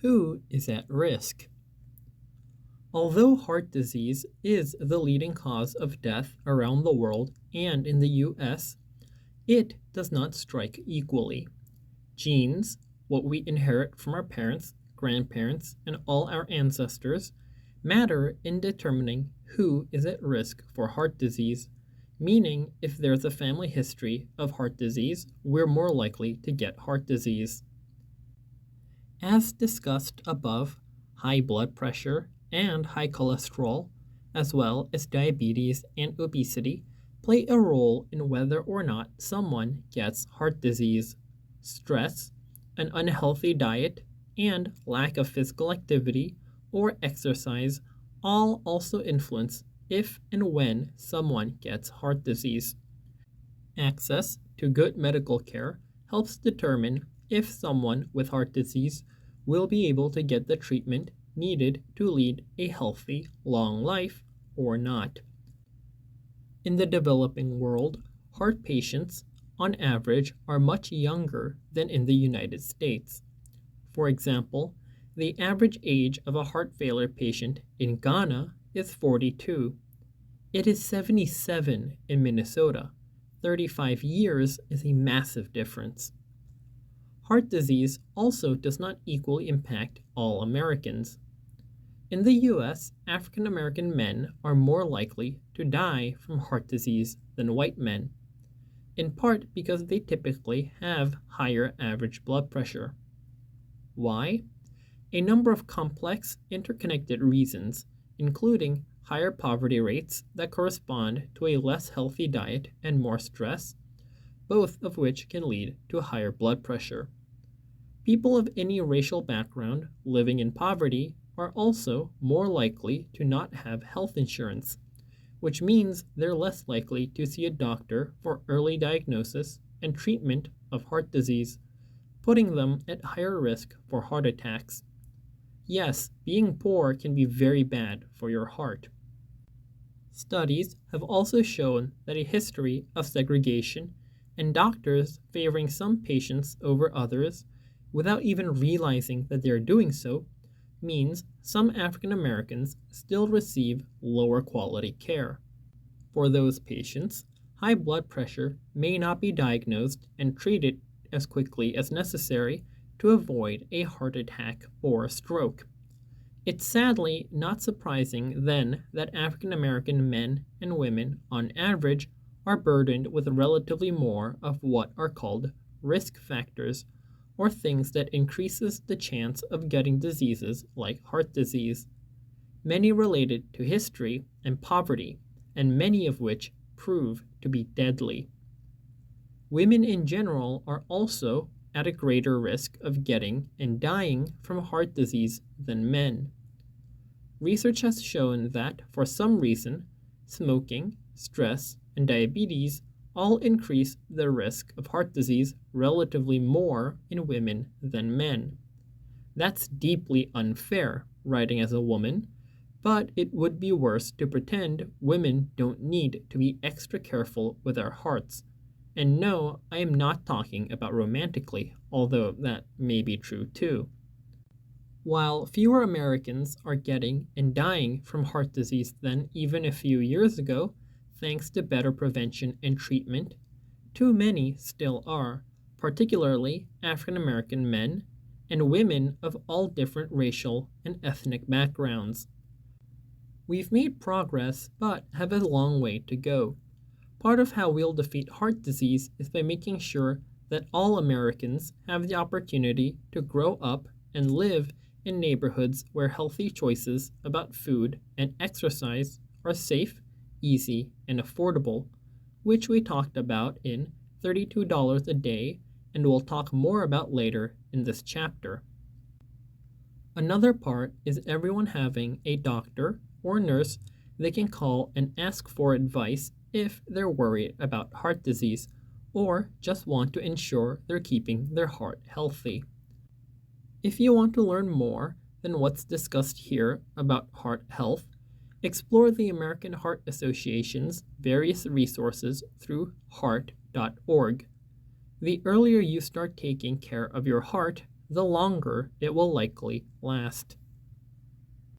Who is at risk? Although heart disease is the leading cause of death around the world and in the US, it does not strike equally. Genes, what we inherit from our parents, grandparents, and all our ancestors, matter in determining who is at risk for heart disease, meaning if there's a family history of heart disease, we're more likely to get heart disease. As discussed above, high blood pressure and high cholesterol, as well as diabetes and obesity, play a role in whether or not someone gets heart disease. Stress, an unhealthy diet, and lack of physical activity or exercise all also influence if and when someone gets heart disease. Access to good medical care helps determine if someone with heart disease will be able to get the treatment needed to lead a healthy, long life or not. In the developing world, heart patients, on average, are much younger than in the United States. For example, the average age of a heart failure patient in Ghana is 42. It is 77 in Minnesota. 35 years is a massive difference. Heart disease also does not equally impact all Americans. In the US, African American men are more likely to die from heart disease than white men, in part because they typically have higher average blood pressure. Why? A number of complex, interconnected reasons, including higher poverty rates that correspond to a less healthy diet and more stress, both of which can lead to higher blood pressure. People of any racial background living in poverty are also more likely to not have health insurance, which means they're less likely to see a doctor for early diagnosis and treatment of heart disease, putting them at higher risk for heart attacks. Yes, being poor can be very bad for your heart. Studies have also shown that a history of segregation and doctors favoring some patients over others without even realizing that they are doing so means some African Americans still receive lower quality care. For those patients, high blood pressure may not be diagnosed and treated as quickly as necessary to avoid a heart attack or stroke. It's sadly not surprising then that African American men and women, on average, are burdened with relatively more of what are called risk factors, or things that increases the chance of getting diseases like heart disease, many related to history and poverty, and many of which prove to be deadly. Women in general are also at a greater risk of getting and dying from heart disease than men. Research has shown that, for some reason, smoking, stress, and diabetes all increase the risk of heart disease relatively more in women than men. That's deeply unfair, writing as a woman, but it would be worse to pretend women don't need to be extra careful with our hearts. And no, I am not talking about romantically, although that may be true too. While fewer Americans are getting and dying from heart disease than even a few years ago, thanks to better prevention and treatment, too many still are, particularly African American men and women of all different racial and ethnic backgrounds. We've made progress, but have a long way to go. Part of how we'll defeat heart disease is by making sure that all Americans have the opportunity to grow up and live in neighborhoods where healthy choices about food and exercise are safe, easy, and affordable, which we talked about in $32 a day and we'll talk more about later in this chapter. Another part is everyone having a doctor or nurse they can call and ask for advice if they're worried about heart disease or just want to ensure they're keeping their heart healthy. If you want to learn more than what's discussed here about heart health, explore the American Heart Association's various resources through heart.org. The earlier you start taking care of your heart, the longer it will likely last.